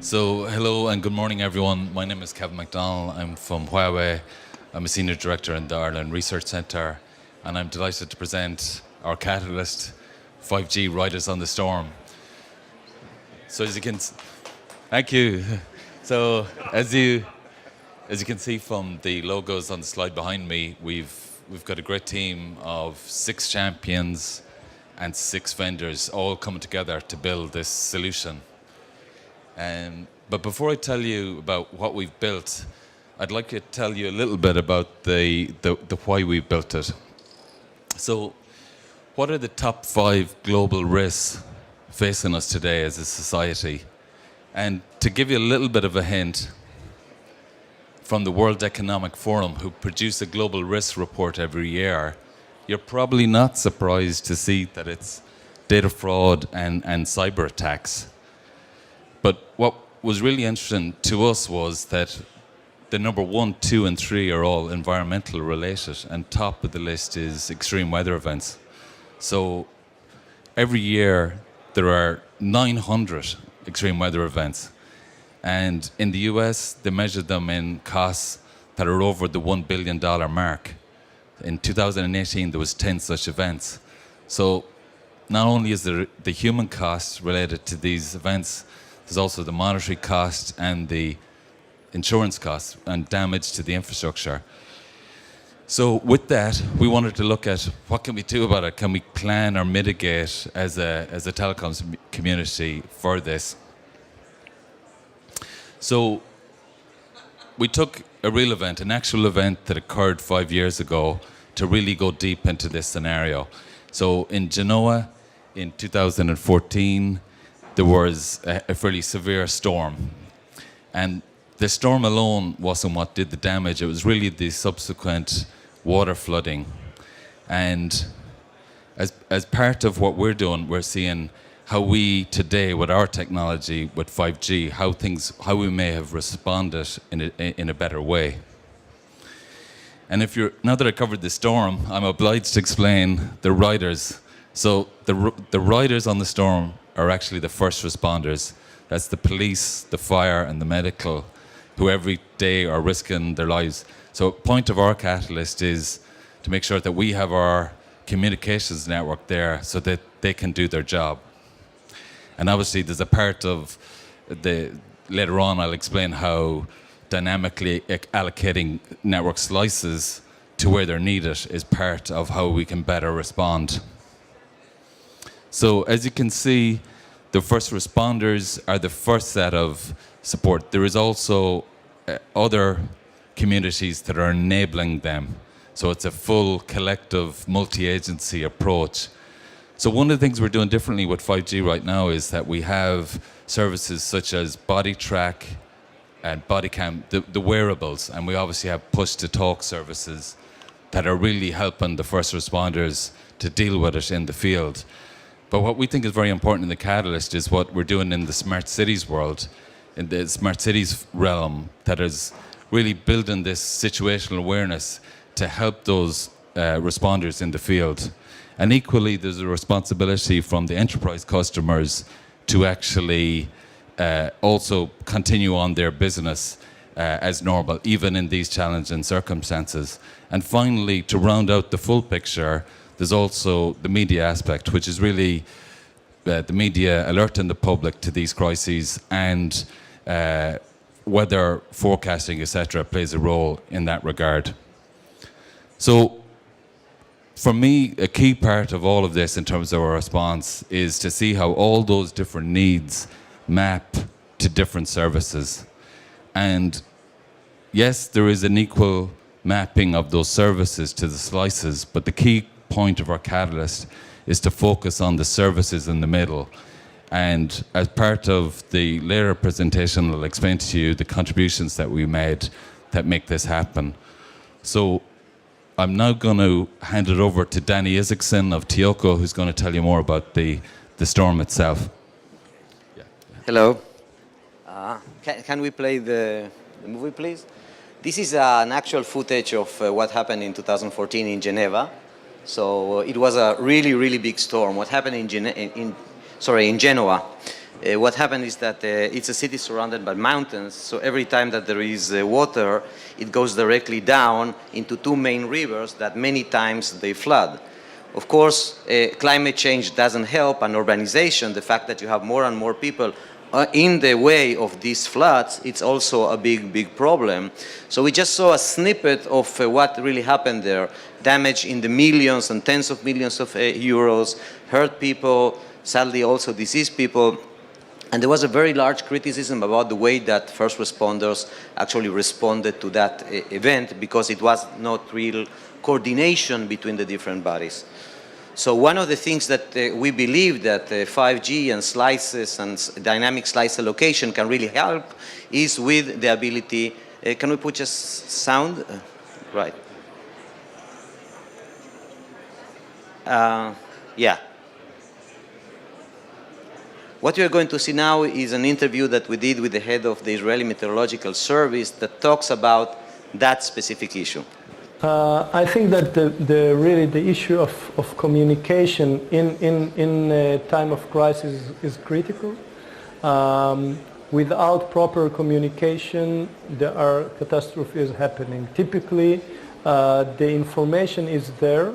So, hello and good morning, everyone. My name is Kevin McDonald. I'm from Huawei. I'm a senior director in the Ireland Research Centre, and I'm delighted to present our catalyst, 5G Riders on the Storm. So, thank you. So, as you can see from the logos on the slide behind me, we've got a great team of 6 champions and 6 vendors all coming together to build this solution. But before I tell you about what we've built, I'd like to tell you a little bit about the why we built it. So, what are the top 5 global risks facing us today as a society? And to give you a little bit of a hint, from the World Economic Forum, who produce a global risk report every year, you're probably not surprised to see that it's data fraud and cyber attacks. But what was really interesting to us was that the number 1, 2, and 3 are all environmental related, and top of the list is extreme weather events. So every year there are 900 extreme weather events. And in the US, they measure them in costs that are over the $1 billion mark. In 2018, there was 10 such events. So not only is there the human costs related to these events, there's also the monetary cost and the insurance costs and damage to the infrastructure. So with that, we wanted to look at what can we do about it? Can we plan or mitigate as a telecoms community for this? So we took a real event, an actual event that occurred 5 years ago, to really go deep into this scenario. So in Genoa in 2014, there was a fairly severe storm. And the storm alone wasn't what did the damage. It was really the subsequent water flooding. And as part of what we're doing, we're seeing how we today, with our technology, with 5G, how we may have responded in a better way. And now that I covered the storm, I'm obliged to explain the riders. So the riders on the storm are actually the first responders. That's the police, the fire, and the medical, who every day are risking their lives. So point of our catalyst is to make sure that we have our communications network there so that they can do their job. And obviously there's a part of later on I'll explain how dynamically allocating network slices to where they're needed is part of how we can better respond. So as you can see, the first responders are the first set of support. There is also other communities that are enabling them. So it's a full collective multi-agency approach. So one of the things we're doing differently with 5G right now is that we have services such as body track and body cam, the wearables, and we obviously have push-to-talk services that are really helping the first responders to deal with it in the field. But what we think is very important in the catalyst is what we're doing in the smart cities world, in the smart cities realm, that is really building this situational awareness to help those responders in the field. And equally, there's a responsibility from the enterprise customers to actually also continue on their business as normal, even in these challenging circumstances. And finally, to round out the full picture, there's also the media aspect, which is really the media alerting the public to these crises, and weather forecasting, etc., plays a role in that regard. So for me, a key part of all of this in terms of our response is to see how all those different needs map to different services. And yes, there is an equal mapping of those services to the slices, but the key point of our catalyst is to focus on the services in the middle. And as part of the later presentation, I'll explain to you the contributions that we made that make this happen. So I'm now going to hand it over to Danny Isaacson of Tioco, who's going to tell you more about the storm itself. Yeah. Hello. Can we play the movie, please? This is an actual footage of what happened in 2014 in Geneva. So it was a really, really big storm. What happened in Genoa? What happened is that it's a city surrounded by mountains, so every time that there is water, it goes directly down into two main rivers that many times they flood. Of course, climate change doesn't help, and urbanization, the fact that you have more and more people in the way of these floods, it's also a big problem. So we just saw a snippet of what really happened there. Damage in the millions and tens of millions of euros, hurt people, sadly also diseased people. And there was a very large criticism about the way that first responders actually responded to that event, because it was not real coordination between the different bodies. So one of the things that we believe that 5G and slices and dynamic slice allocation can really help is with the ability, can we put just sound? Right. Yeah. What we are going to see now is an interview that we did with the head of the Israeli Meteorological Service that talks about that specific issue. I think that really the issue of communication in a time of crisis is critical. Without proper communication, there are catastrophes happening. Typically, the information is there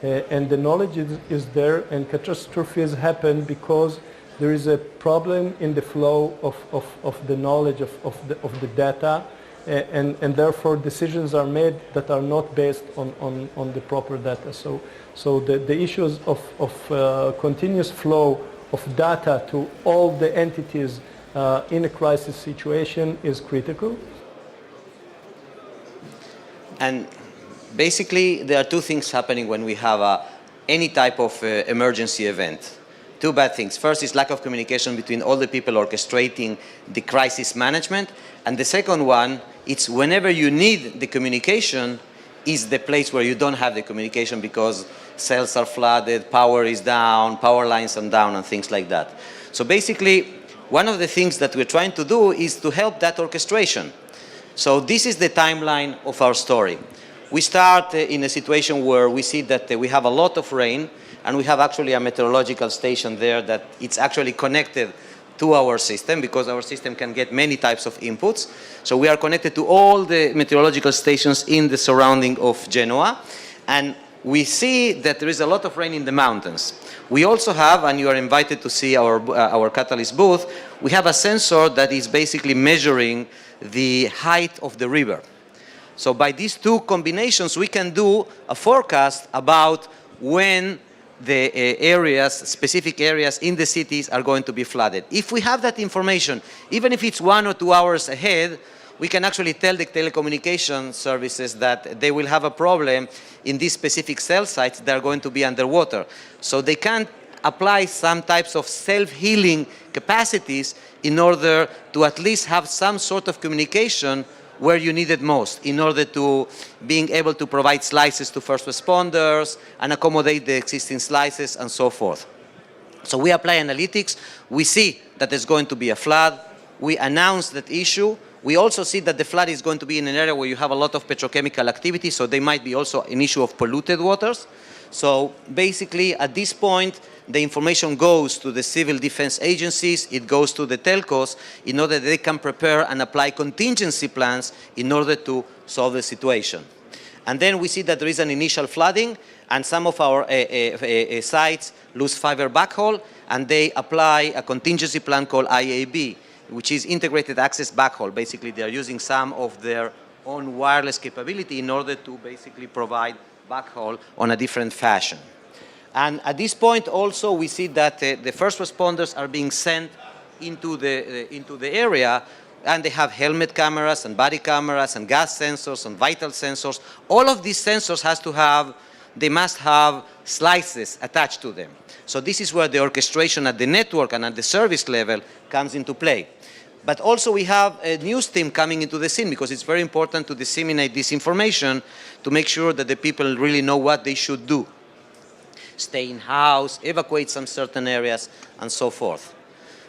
and the knowledge is there, and catastrophes happen because there is a problem in the flow of the knowledge of the data, and therefore decisions are made that are not based on the proper data. So the issues of continuous flow of data to all the entities in a crisis situation is critical. And basically there are two things happening when we have any type of emergency event. Two bad things. First is lack of communication between all the people orchestrating the crisis management. And the second one, it's whenever you need the communication is the place where you don't have the communication because cells are flooded, power is down, power lines are down, and things like that. So basically, one of the things that we're trying to do is to help that orchestration. So this is the timeline of our story. We start in a situation where we see that we have a lot of rain, and we have actually a meteorological station there that it's actually connected to our system, because our system can get many types of inputs. So we are connected to all the meteorological stations in the surrounding of Genoa, and we see that there is a lot of rain in the mountains. We also have, and you are invited to see our catalyst booth, we have a sensor that is basically measuring the height of the river. So by these two combinations, we can do a forecast about when the areas, specific areas in the cities are going to be flooded. If we have that information, even if it's 1 or 2 hours ahead, we can actually tell the telecommunication services that they will have a problem in these specific cell sites that are going to be underwater. So they can apply some types of self-healing capacities in order to at least have some sort of communication where you need it most, in order to being able to provide slices to first responders and accommodate the existing slices and so forth. So we apply analytics. We see that there's going to be a flood. We announce that issue. We also see that the flood is going to be in an area where you have a lot of petrochemical activity, so there might be also an issue of polluted waters. So basically, at this point, the information goes to the civil defense agencies, it goes to the telcos, in order that they can prepare and apply contingency plans in order to solve the situation. And then we see that there is an initial flooding, and some of our sites lose fiber backhaul, and they apply a contingency plan called IAB, which is integrated access backhaul. Basically, they are using some of their own wireless capability in order to basically provide backhaul on a different fashion. And at this point also we see that the first responders are being sent into the area, and they have helmet cameras and body cameras and gas sensors and vital sensors. All of these sensors they must have slices attached to them. So this is where the orchestration at the network and at the service level comes into play. But also we have a news team coming into the scene, because it's very important to disseminate this information to make sure that the people really know what they should do. Stay in house, evacuate some certain areas, and so forth.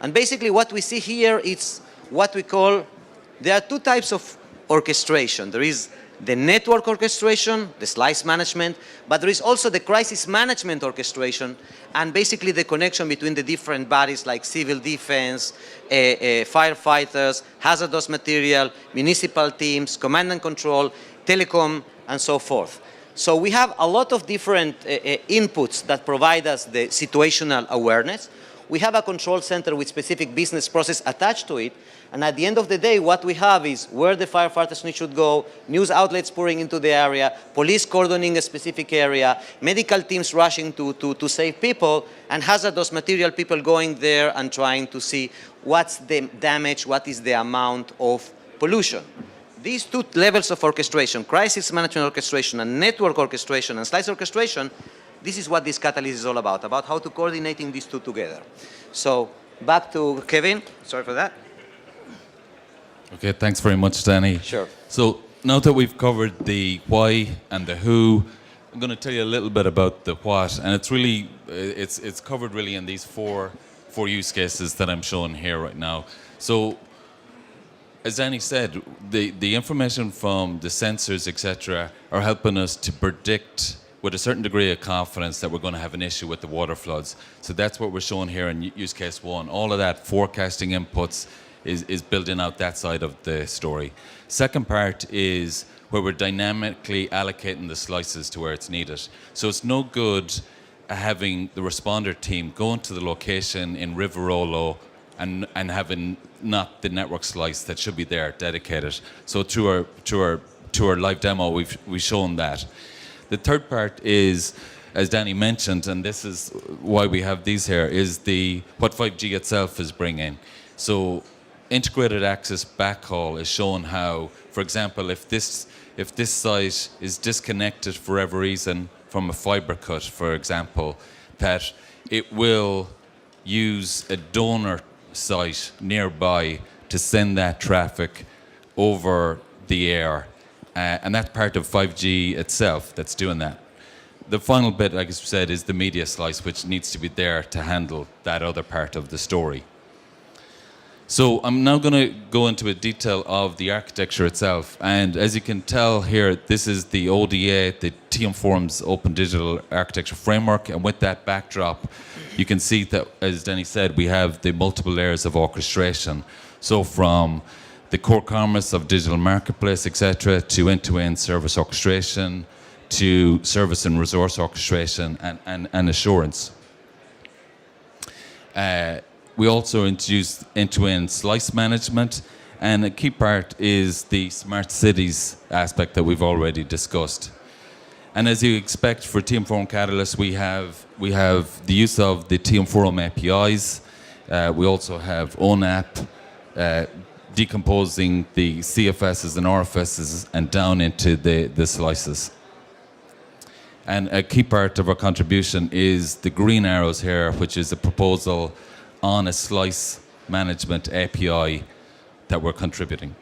And basically what we see here is what we call, there are two types of orchestration. There is the network orchestration, the slice management, but there is also the crisis management orchestration and basically the connection between the different bodies like civil defense, firefighters, hazardous material, municipal teams, command and control, telecom, and so forth. So we have a lot of different inputs that provide us the situational awareness. We have a control center with specific business process attached to it. And at the end of the day, what we have is where the firefighters should go, news outlets pouring into the area, police cordoning a specific area, medical teams rushing to save people, and hazardous material people going there and trying to see what's the damage, what is the amount of pollution. These two levels of orchestration, crisis management orchestration and network orchestration and slice orchestration, this is what this catalyst is all about how to coordinating these two together. So back to Kevin, sorry for that. Okay, thanks very much, Danny. Sure. So now that we've covered the why and the who, I'm going to tell you a little bit about the what, and it's really it's covered really in these four use cases that I'm showing here right now. So, as Danny said, the information from the sensors, etc., are helping us to predict with a certain degree of confidence that we're going to have an issue with the water floods. So that's what we're showing here in use case one. All of that forecasting inputs is building out that side of the story. Second part is where we're dynamically allocating the slices to where it's needed. So it's no good having the responder team going to the location in Riverolo and having not the network slice that should be there dedicated. So through our live demo, we've shown that. The third part is, as Danny mentioned, and this is why we have these here, is what 5G itself is bringing. So integrated access backhaul is showing how, for example, if this site is disconnected for whatever reason from a fiber cut, for example, that it will use a donor site nearby to send that traffic over the air. And that's part of 5G itself that's doing that. The final bit, like I said, is the media slice, which needs to be there to handle that other part of the story. So I'm now going to go into a detail of the architecture itself. And as you can tell here, this is the ODA, the TM Forum's Open Digital Architecture Framework. And with that backdrop, you can see that, as Danny said, we have the multiple layers of orchestration. So from the core commerce of digital marketplace, etc., to end-to-end service orchestration, to service and resource orchestration and assurance. We also introduced end-to-end slice management, and a key part is the smart cities aspect that we've already discussed. And as you expect for TM Forum Catalyst, we have the use of the TM Forum APIs. We also have ONAP, decomposing the CFSs and RFSs and down into the slices. And a key part of our contribution is the green arrows here, which is a proposal on a slice management API that we're contributing.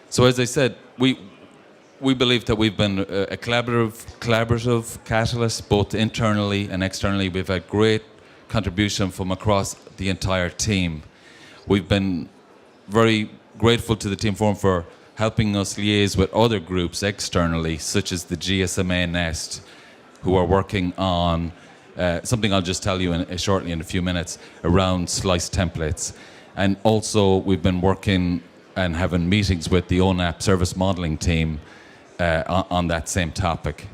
So as I said, we believe that we've been a collaborative catalyst, both internally and externally. We've had great contribution from across the entire team. We've been very grateful to the TM Forum for helping us liaise with other groups externally, such as the GSMA Nest, who are working on something I'll just tell you shortly in a few minutes around slice templates. And also we've been working and having meetings with the ONAP service modeling team on that same topic.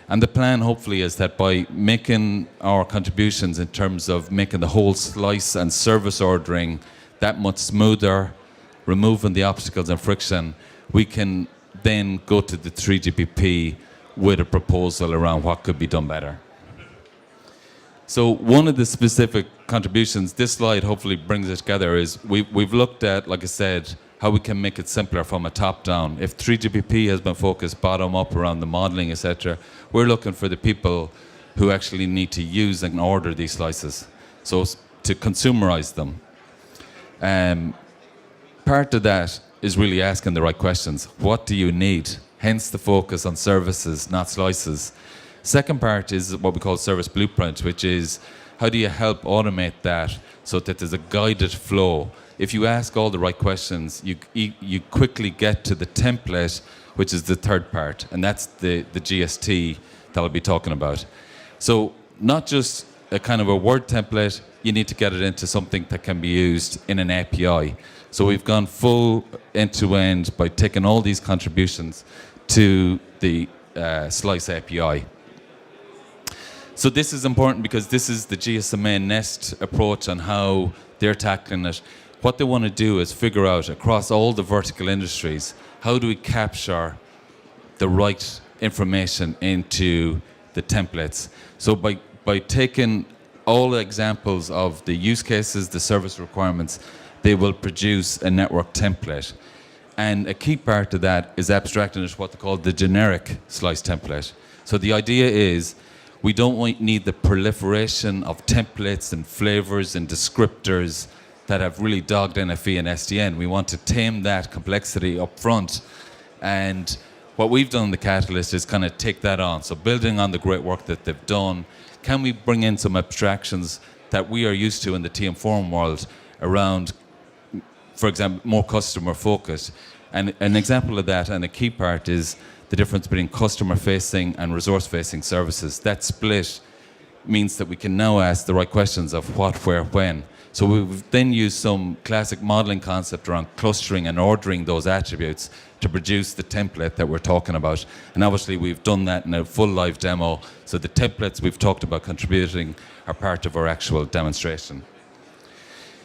And the plan hopefully is that by making our contributions in terms of making the whole slice and service ordering that much smoother, removing the obstacles and friction, we can then go to the 3GPP with a proposal around what could be done better. So one of the specific contributions, this slide hopefully brings it together, is we've looked at, like I said, how we can make it simpler from a top down. If 3GPP has been focused bottom up around the modeling, etc., we're looking for the people who actually need to use and order these slices, so to consumerize them. Part of that is really asking the right questions. What do you need? Hence the focus on services, not slices. Second part is what we call service blueprint, which is how do you help automate that so that there's a guided flow. If you ask all the right questions, you quickly get to the template which is the third part, and that's the GST that I'll be talking about. So not just a kind of a word template, you need to get it into something that can be used in an API. So we've gone full end-to-end by taking all these contributions to the Slice API. So this is important because this is the GSMA Nest approach on how they're tackling it. What they want to do is figure out across all the vertical industries, how do we capture the right information into the templates? So by taking all the examples of the use cases, the service requirements, they will produce a network template. And a key part of that is abstracting it what they call the generic Slice template. So the idea is we don't need the proliferation of templates and flavors and descriptors that have really dogged NFV and SDN. We want to tame that complexity up front. And what we've done in the Catalyst is kind of take that on. So building on the great work that they've done, can we bring in some abstractions that we are used to in the TM Forum world around, for example, more customer focus? And an example of that, and a key part, is the difference between customer-facing and resource-facing services. That split means that we can now ask the right questions of what, where, when. So we've then used some classic modeling concept around clustering and ordering those attributes to produce the template that we're talking about. And obviously we've done that in a full live demo. So the templates we've talked about contributing are part of our actual demonstration.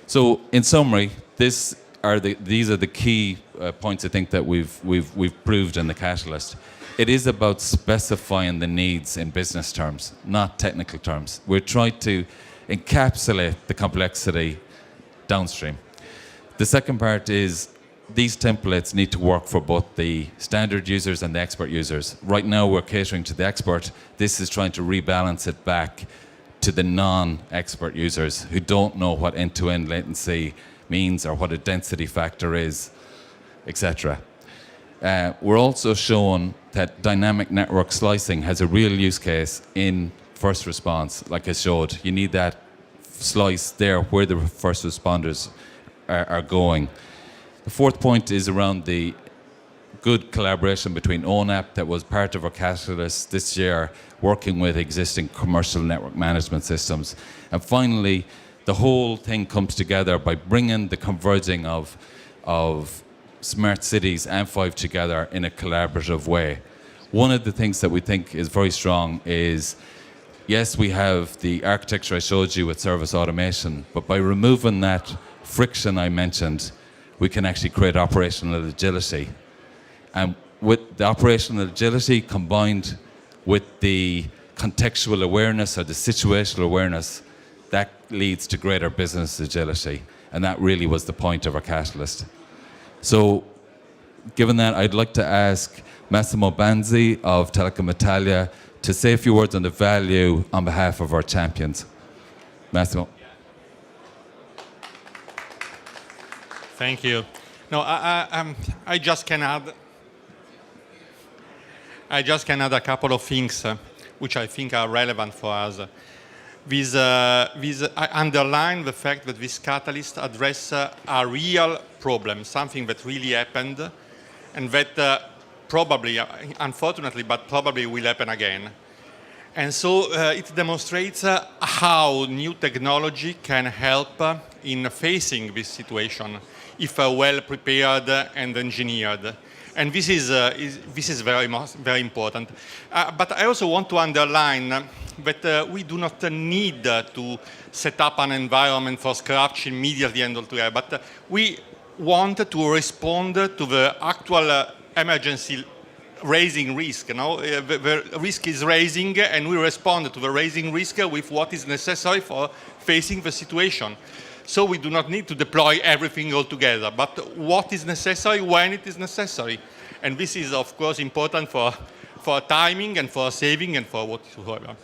So in summary, these are the key points I think that we've proved in the Catalyst. It is about specifying the needs in business terms, not technical terms. We're trying to encapsulate the complexity downstream. The second part is these templates need to work for both the standard users and the expert users. Right now we're catering to the expert. This is trying to rebalance it back to the non-expert users who don't know what end-to-end latency means or what a density factor is, etc. We're also showing that dynamic network slicing has a real use case in first response. Like I showed, you need that slice there where the first responders are going. The fourth point is around the good collaboration between ONAP that was part of our Catalyst this year, working with existing commercial network management systems. And finally, the whole thing comes together by bringing the converging of smart cities and 5 together in a collaborative way. One of the things that we think is very strong is, yes, we have the architecture I showed you with service automation, but by removing that friction I mentioned, we can actually create operational agility. And with the operational agility combined with the contextual awareness or the situational awareness, that leads to greater business agility. And that really was the point of our Catalyst. So given that, I'd like to ask Massimo Banzi of Telecom Italia to say a few words on the value on behalf of our champions. Massimo. Thank you. No, I just can add a couple of things which I think are relevant for us. I underline the fact that this catalyst address a real problem, something that really happened, and that probably, unfortunately, but probably will happen again. And so it demonstrates how new technology can help in facing this situation if well prepared and engineered. And this is very important. But I also want to underline that we do not need to set up an environment for scratch immediately and altogether, but we want to respond to the actual emergency raising risk. The risk is raising, and we respond to the raising risk with what is necessary for facing the situation. So we do not need to deploy everything all together, but what is necessary when it is necessary. And this is, of course, important for timing and for saving and for whatsoever.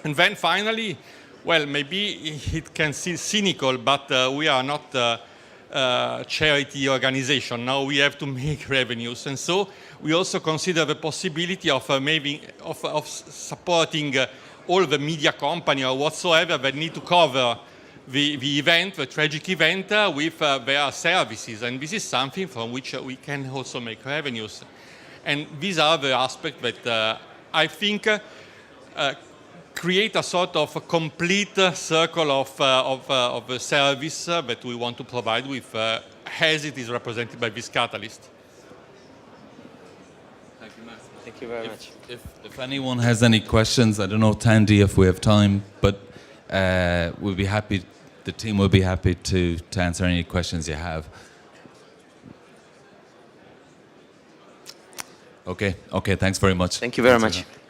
And then finally, well, maybe it can seem cynical, but we are not a charity organization. Now we have to make revenues. And so we also consider the possibility of supporting all the media company or whatsoever that need to cover the event, the tragic event, with their services. And this is something from which we can also make revenues. And these are the aspects that I think create a sort of a complete circle of a service that we want to provide with, as it is represented by this catalyst. Thank you very much. If anyone has any questions, I don't know, Tandy, if we have time, but we'll be happy. The team will be happy to answer any questions you have. Okay. Thanks very much. Thank you very Thanks, much. Anna.